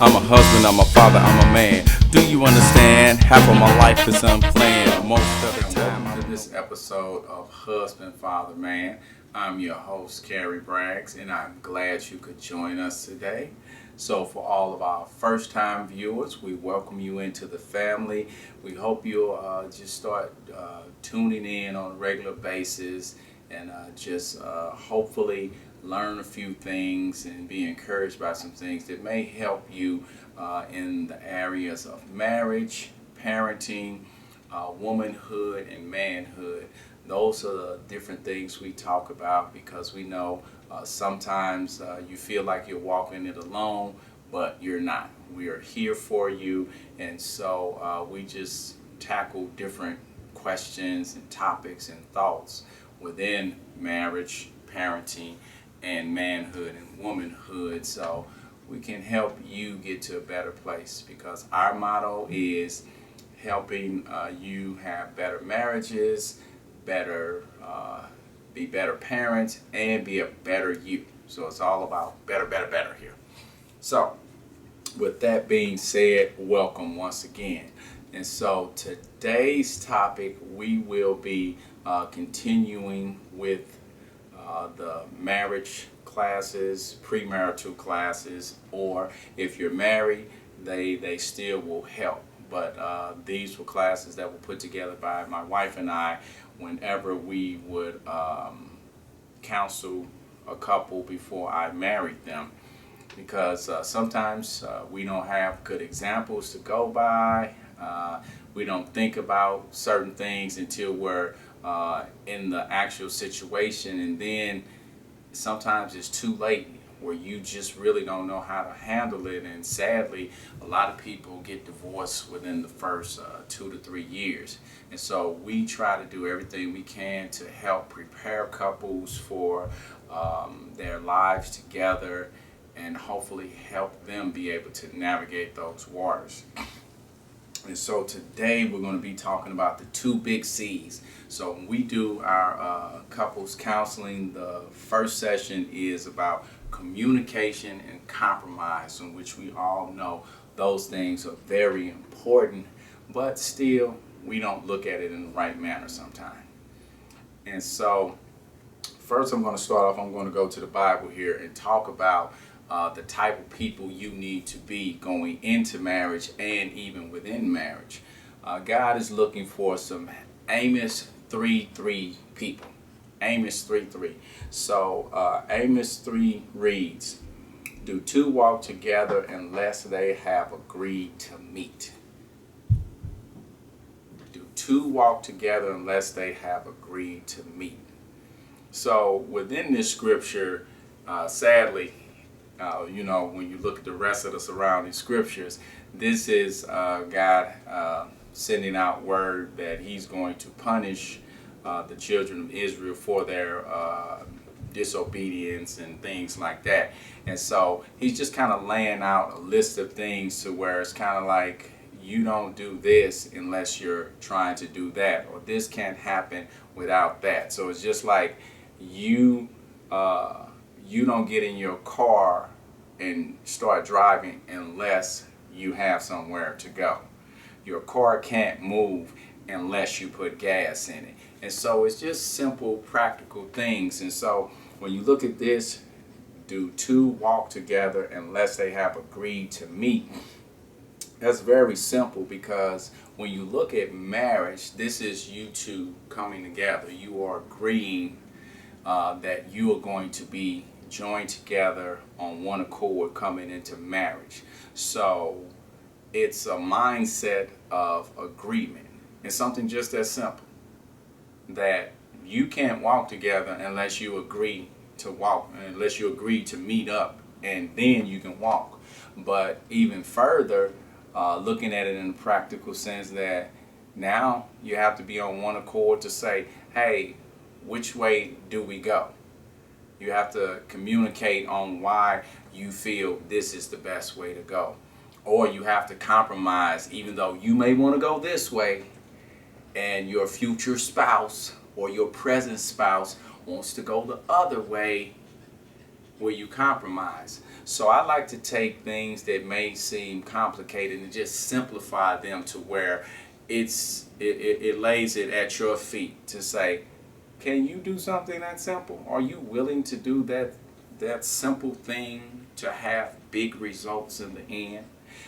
I'm a husband, I'm a father, I'm a man. Do you understand? Half of my life is unplanned. Most of the time. Welcome to this episode of Husband, Father, Man. I'm your host, Carrie Braggs, and I'm glad you could join us today. So, for all of our first time viewers, we welcome you into the family. We hope you'll just start tuning in on a regular basis and just hopefully learn a few things and be encouraged by some things that may help you in the areas of marriage, parenting, womanhood, and manhood. Those are the different things we talk about because we know sometimes you feel like you're walking it alone, but you're not. We are here for you, and so we just tackle different questions and topics and thoughts within marriage, parenting, and manhood and womanhood, so we can help you get to a better place because our motto is helping you have better marriages, better be better parents, and be a better you. So it's all about better, better, better here. So with that being said, welcome once again. And so today's topic, we will be continuing with the marriage classes, premarital classes, or if you're married, they still will help. But these were classes that were put together by my wife and I whenever we would counsel a couple before I married them. Because sometimes we don't have good examples to go by. We don't think about certain things until we're in the actual situation, and then sometimes it's too late where you just really don't know how to handle it. And sadly, a lot of people get divorced within the first 2 to 3 years. And so we try to do everything we can to help prepare couples for their lives together and hopefully help them be able to navigate those waters. And so today we're going to be talking about the 2 big C's. So when we do our couples counseling, the first session is about communication and compromise, in which we all know those things are very important, but still we don't look at it in the right manner sometimes. And so first I'm going to start off, I'm going to go to the Bible here and talk about the type of people you need to be going into marriage and even within marriage. God is looking for some Amos 3:3 people. Amos 3:3. So Amos 3 reads, "Do two walk together unless they have agreed to meet?" Do two walk together unless they have agreed to meet? So within this scripture, sadly, when you look at the rest of the surrounding scriptures, this is God sending out word that he's going to punish the children of Israel for their disobedience and things like that. And so he's just kind of laying out a list of things to where it's kind of like, you don't do this unless you're trying to do that, or this can't happen without that. So it's just like you don't get in your car and start driving unless you have somewhere to go. Your car can't move unless you put gas in it. And so it's just simple, practical things. And so when you look at this, do two walk together unless they have agreed to meet? That's very simple, because when you look at marriage, this is you two coming together. You are agreeing that you are going to be joined together on one accord coming into marriage. So it's a mindset of agreement. It's something just that simple, that you can't walk together unless you agree to walk, unless you agree to meet up, and then you can walk. But even further, looking at it in a practical sense, that now you have to be on one accord to say, hey, which way do we go? You have to communicate on why you feel this is the best way to go. Or you have to compromise, even though you may want to go this way and your future spouse or your present spouse wants to go the other way, where you compromise. So I like to take things that may seem complicated and just simplify them to where it lays it at your feet to say, can you do something that simple? Are you willing to do that simple thing to have big results in the end?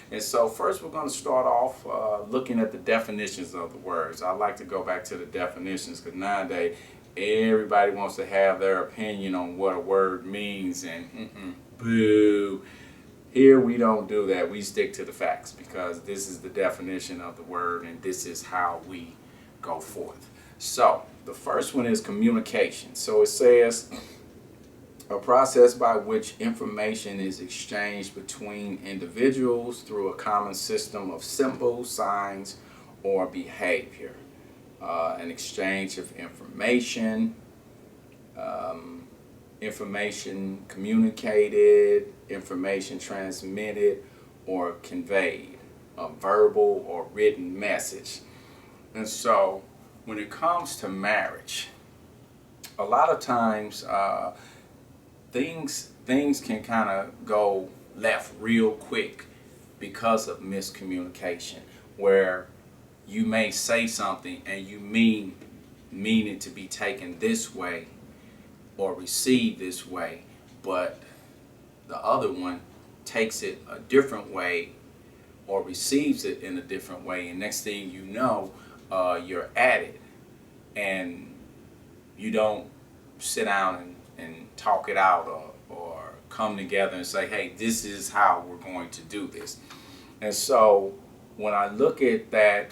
And so first we're going to start off looking at the definitions of the words. I like to go back to the definitions because nowadays everybody wants to have their opinion on what a word means, and boo. Here we don't do that. We stick to the facts because this is the definition of the word and this is how we go forth. So the first one is communication. So it says a process by which information is exchanged between individuals through a common system of symbols, signs, or behavior. An exchange of information, information communicated, information transmitted or conveyed, a verbal or written message. And so when it comes to marriage, a lot of times things can kind of go left real quick because of miscommunication, where you may say something and you mean it to be taken this way or received this way, but the other one takes it a different way or receives it in a different way, and next thing you know, you're at it and you don't sit down and talk it out or come together and say, hey, this is how we're going to do this. And so when I look at that,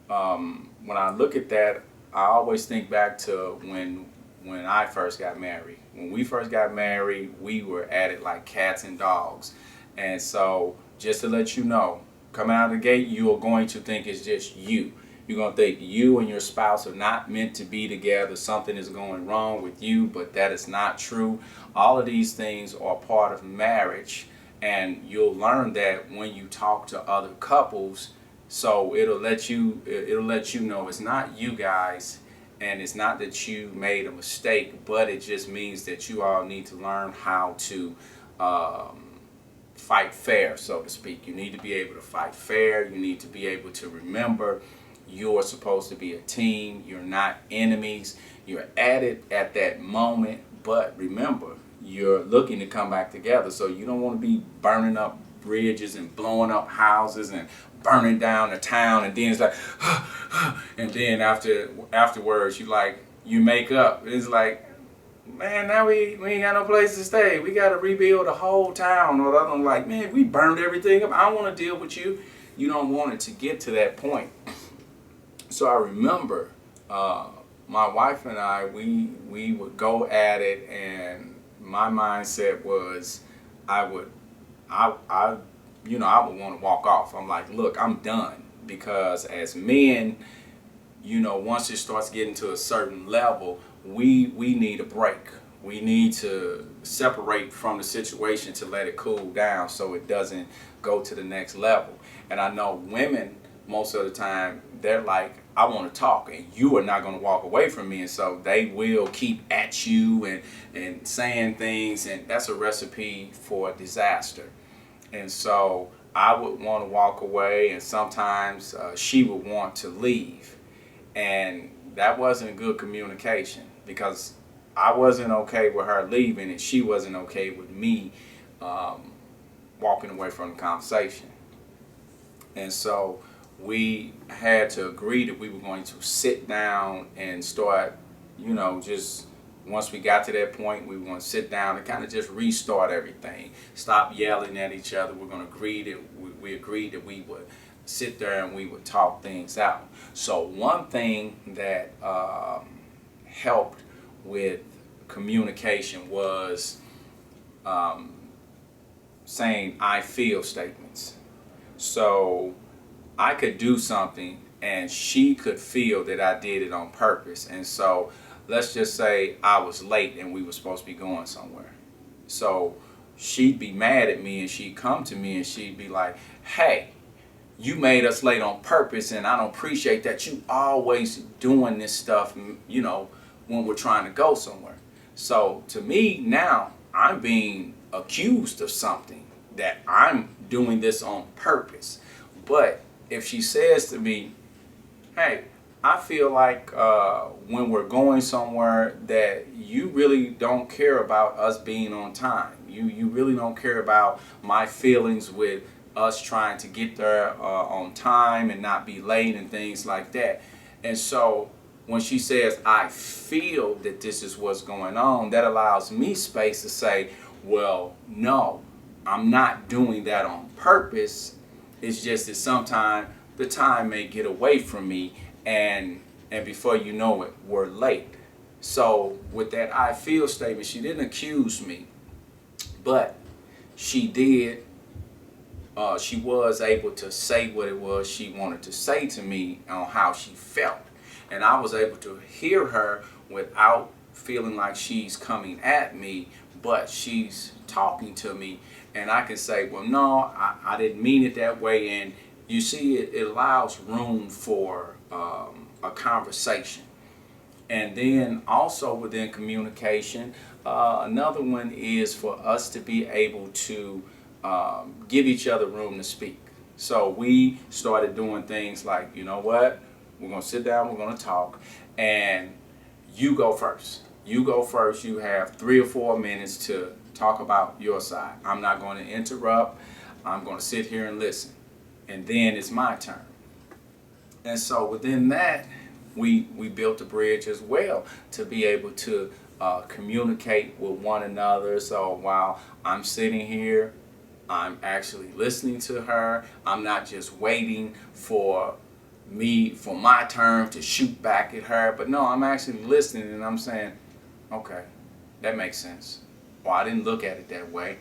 I always think back to when I first got married. When we first got married, we were at it like cats and dogs. And so just to let you know, coming out of the gate, you are going to think it's just you. You're going to think you and your spouse are not meant to be together. Something is going wrong with you, but that is not true. All of these things are part of marriage, and you'll learn that when you talk to other couples. So it'll let you know it's not you guys, and it's not that you made a mistake, but it just means that you all need to learn how to fight fair, so to speak. You need to be able to fight fair. You need to be able to remember you're supposed to be a team. You're not enemies. You're at it at that moment, but remember, you're looking to come back together. So you don't want to be burning up bridges and blowing up houses and burning down the town, and then it's like and then afterwards you make up. It's like, man, now we ain't got no place to stay. We got to rebuild the whole town. Or I'm like, man, we burned everything up. I don't want to deal with you. You don't want it to get to that point. So I remember my wife and I, we would go at it, and my mindset was I would want to walk off. I'm like, look, I'm done, because as men, once it starts getting to a certain level, we need a break. We need to separate from the situation to let it cool down so it doesn't go to the next level. And I know women, most of the time, they're like, I want to talk, and you are not going to walk away from me. And so they will keep at you and saying things, and that's a recipe for disaster. And so I would want to walk away, and sometimes she would want to leave. And that wasn't good communication, because I wasn't okay with her leaving, and she wasn't okay with me walking away from the conversation. And so we had to agree that we were going to sit down and start, just once we got to that point, we were going to sit down and kind of just restart everything. Stop yelling at each other. We're going to agree that we agreed that we would sit there and we would talk things out. So one thing that helped with communication was saying I feel statements. So I could do something and she could feel that I did it on purpose. And so let's just say I was late and we were supposed to be going somewhere. So she'd be mad at me, and she'd come to me and she'd be like, hey, you made us late on purpose, and I don't appreciate that you always doing this stuff, when we're trying to go somewhere. So to me now, I'm being accused of something, that I'm doing this on purpose. But if she says to me, hey, I feel like when we're going somewhere that you really don't care about us being on time. You really don't care about my feelings with us trying to get there on time and not be late and things like that. And so when she says, I feel that this is what's going on, that allows me space to say, well, no, I'm not doing that on purpose. It's just that sometimes the time may get away from me, and before you know it, we're late. So with that I feel statement, she didn't accuse me, but she did. She was able to say what it was she wanted to say to me on how she felt, and I was able to hear her without feeling like she's coming at me, but she's talking to me, and I can say, well, no, I didn't mean it that way. And you see, it allows room for a conversation. And then also within communication, another one is for us to be able to give each other room to speak. So we started doing things like, you know what, we're going to sit down, we're going to talk, and you go first. You go first. You have 3 or 4 minutes to talk about your side. I'm not going to interrupt. I'm going to sit here and listen. And then it's my turn. And so within that, we built a bridge as well to be able to communicate with one another. So while I'm sitting here, I'm actually listening to her. I'm not just waiting for my turn to shoot back at her, but no, I'm actually listening, and I'm saying, okay, that makes sense. Well, I didn't look at it that way.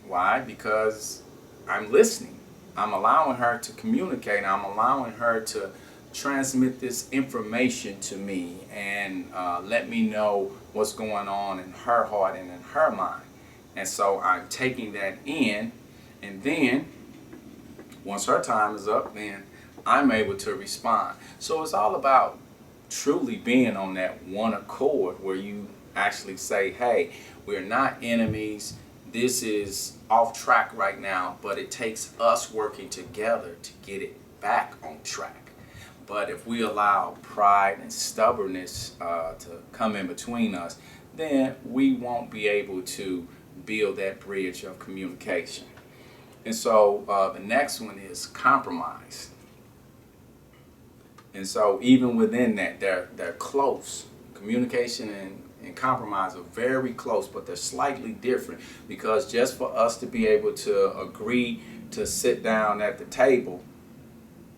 Why? Because I'm listening. I'm allowing her to communicate. I'm allowing her to transmit this information to me and let me know what's going on in her heart and in her mind. And so I'm taking that in, and then once her time is up, then I'm able to respond. So it's all about truly being on that one accord where you actually say, hey, we're not enemies. This is off track right now, but it takes us working together to get it back on track. But if we allow pride and stubbornness to come in between us, then we won't be able to build that bridge of communication. And so the next one is compromise. And so even within that, they're close. Communication and compromise are very close, but they're slightly different, because just for us to be able to agree to sit down at the table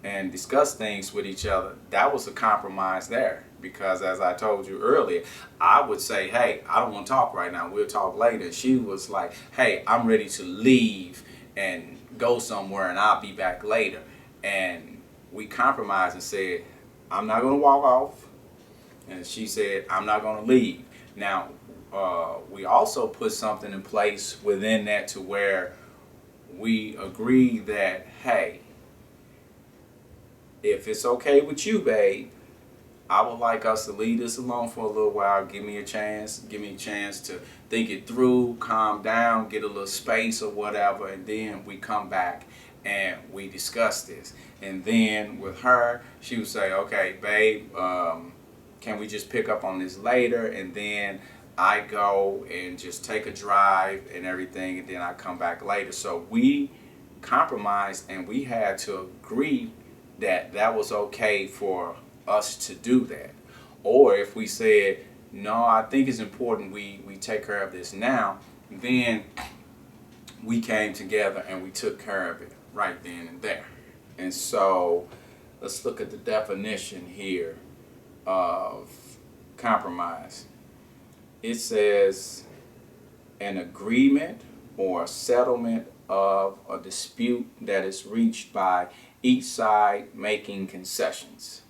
and discuss things with each other, that was a compromise there. Because as I told you earlier, I would say, hey, I don't want to talk right now, we'll talk later. She was like, hey, I'm ready to leave and go somewhere and I'll be back later. And we compromised and said, I'm not going to walk off. And she said, I'm not going to leave. Now, we also put something in place within that to where we agree that, hey, if it's okay with you, babe, I would like us to leave this alone for a little while. Give me a chance to think it through, calm down, get a little space or whatever, and then we come back and we discuss this. And then with her, she would say, okay, babe, can we just pick up on this later? And then I go and just take a drive and everything, and then I come back later. So we compromised, and we had to agree that that was okay for us to do that. Or if we said, no, I think it's important we take care of this now, then we came together and we took care of it right then and there. And so let's look at the definition here of compromise. It says an agreement or settlement of a dispute that is reached by each side making concessions.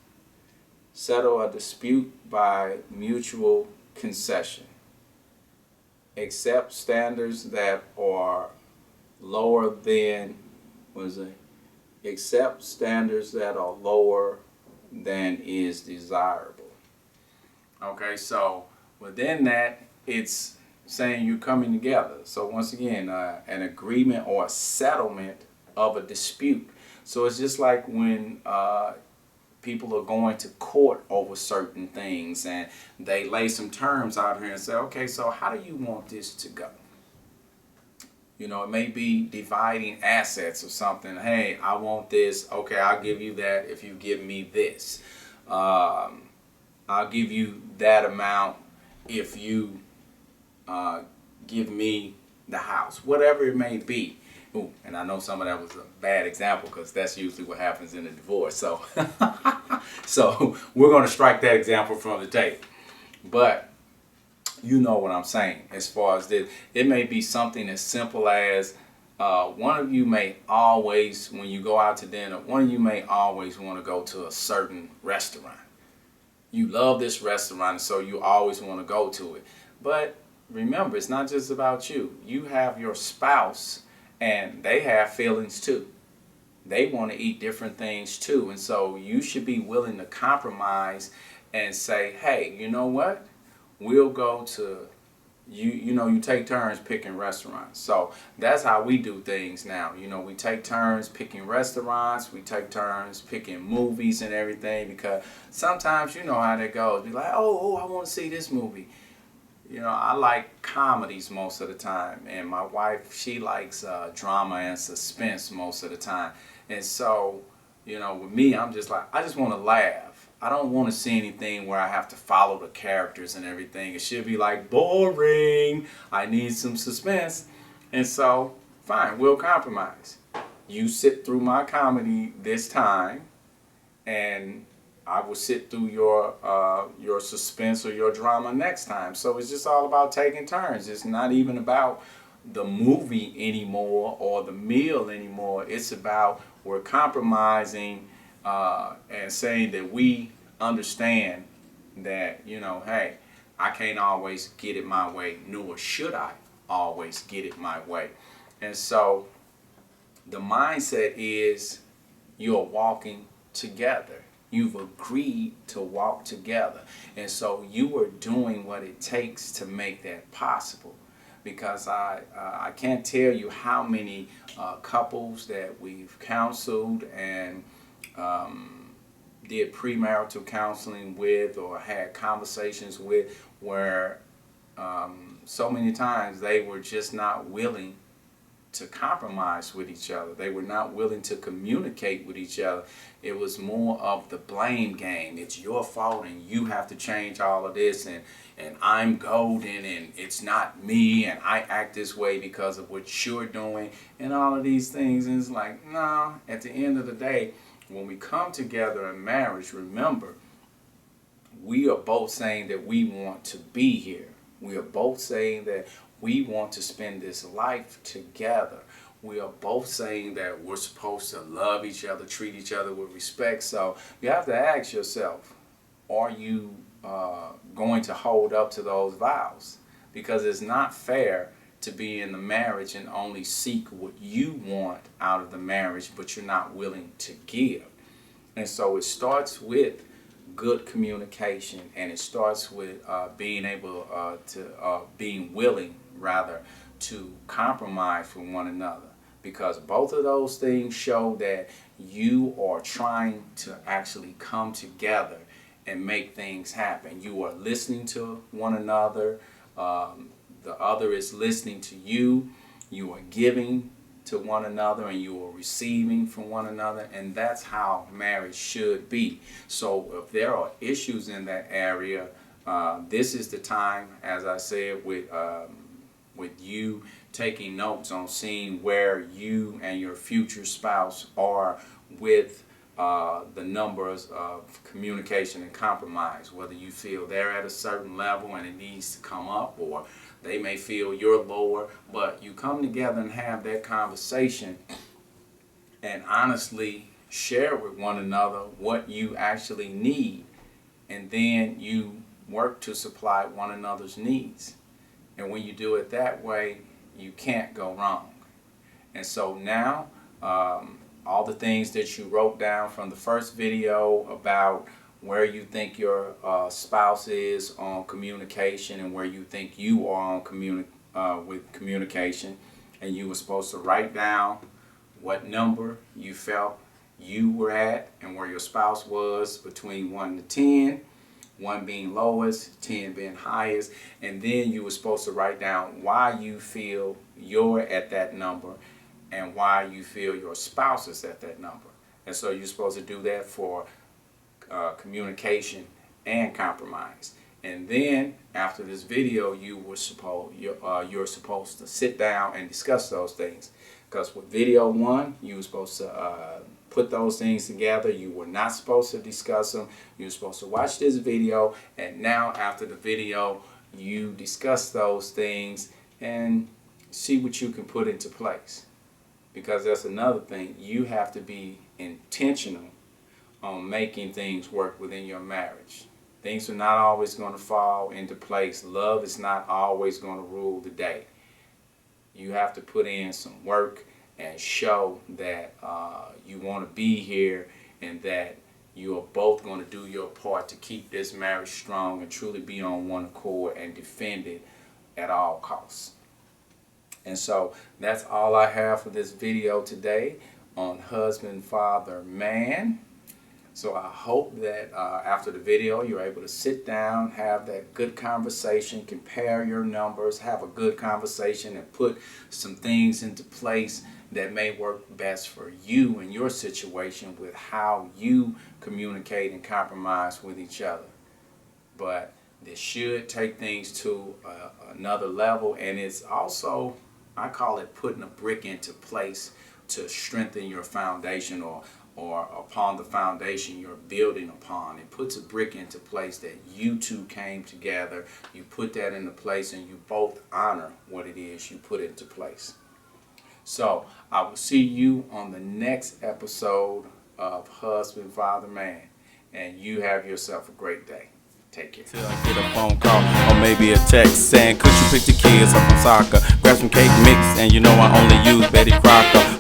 Settle a dispute by mutual concession. Accept standards that are lower than, accept standards that are lower than is desirable. Okay, so within that, it's saying you're coming together. So once again, an agreement or a settlement of a dispute. So it's just like when people are going to court over certain things and they lay some terms out here and say, okay, so how do you want this to go? You know, it may be dividing assets or something. Hey, I want this. Okay, I'll give you that if you give me this. I'll give you that amount if you give me the house. Whatever it may be. Ooh, and I know some of that was a bad example because that's usually what happens in a divorce. So, so we're going to strike that example from the tape. But you know what I'm saying as far as this. It may be something as simple as one of you may always, when you go out to dinner, one of you may always want to go to a certain restaurant. You love this restaurant, so you always want to go to it. But remember, it's not just about you. You have your spouse, and they have feelings too. They want to eat different things too. And so you should be willing to compromise and say, hey, you know what? We'll go to, you take turns picking restaurants. So that's how we do things now. You know, we take turns picking restaurants. We take turns picking movies and everything, because sometimes you know how that goes. Be like, oh, I want to see this movie. You know, I like comedies most of the time, and my wife, she likes drama and suspense most of the time. And so, you know, with me, I'm just like, I just want to laugh. I don't want to see anything where I have to follow the characters and everything. It should be like boring. I need some suspense. And so, fine, we'll compromise. You sit through my comedy this time, and I will sit through your suspense or your drama next time. So it's just all about taking turns. It's not even about the movie anymore or the meal anymore. It's about we're compromising and saying that we understand that, you know, hey, I can't always get it my way, nor should I always get it my way. And so the mindset is you're walking together. You've agreed to walk together. And so you are doing what it takes to make that possible. Because I can't tell you how many couples that we've counseled and did premarital counseling with or had conversations with where so many times they were just not willing to compromise with each other. They were not willing to communicate with each other. It was more of the blame game. It's your fault and you have to change all of this, and I'm golden and it's not me and I act this way because of what you're doing and all of these things. And it's like, no, at the end of the day, when we come together in marriage, remember, we are both saying that we want to be here. We are both saying that we want to spend this life together. We are both saying that we're supposed to love each other, treat each other with respect. So you have to ask yourself, are you going to hold up to those vows? Because it's not fair to be in the marriage and only seek what you want out of the marriage, but you're not willing to give. And so it starts with good communication, and it starts with being able being willing rather to compromise with one another, because both of those things show that you are trying to actually come together and make things happen. You are listening to one another. The other is listening to you. You are giving to one another and you are receiving from one another, and that's how marriage should be. So if there are issues in that area, this is the time, as I said, with you taking notes on seeing where you and your future spouse are with the numbers of communication and compromise, whether you feel they're at a certain level and it needs to come up, or they may feel you're lower, but you come together and have that conversation and honestly share with one another what you actually need, and then you work to supply one another's needs. And when you do it that way, you can't go wrong. And so now, all the things that you wrote down from the first video about where you think your spouse is on communication and where you think you are on with communication. And you were supposed to write down what number you felt you were at and where your spouse was between 1 to 10, 1 being lowest, 10 being highest. And then you were supposed to write down why you feel you're at that number and why you feel your spouse is at that number. And so you're supposed to do that for communication and compromise. And then after this video, you're supposed to sit down and discuss those things. Because with video 1, you were supposed to put those things together. You were not supposed to discuss them. You were supposed to watch this video, and now after the video, you discuss those things and see what you can put into place. Because that's another thing. You have to be intentional on making things work within your marriage. Things are not always going to fall into place. Love is not always going to rule the day. You have to put in some work and show that you want to be here and that you are both going to do your part to keep this marriage strong and truly be on one accord and defend it at all costs. And so that's all I have for this video today on husband, father, man. So I hope that after the video you're able to sit down, have that good conversation, compare your numbers, have a good conversation and put some things into place that may work best for you and your situation with how you communicate and compromise with each other. But this should take things to another level, and it's also, I call it putting a brick into place to strengthen your foundation or upon the foundation you're building upon. It puts a brick into place that you two came together, you put that into place, and you both honor what it is you put into place. So I will see you on the next episode of Husband, Father, Man, and you have yourself a great day. Take care. Till I get a phone call or maybe a text saying, could you pick the kids up from soccer, grab some cake mix, and you know I only use Betty Crocker.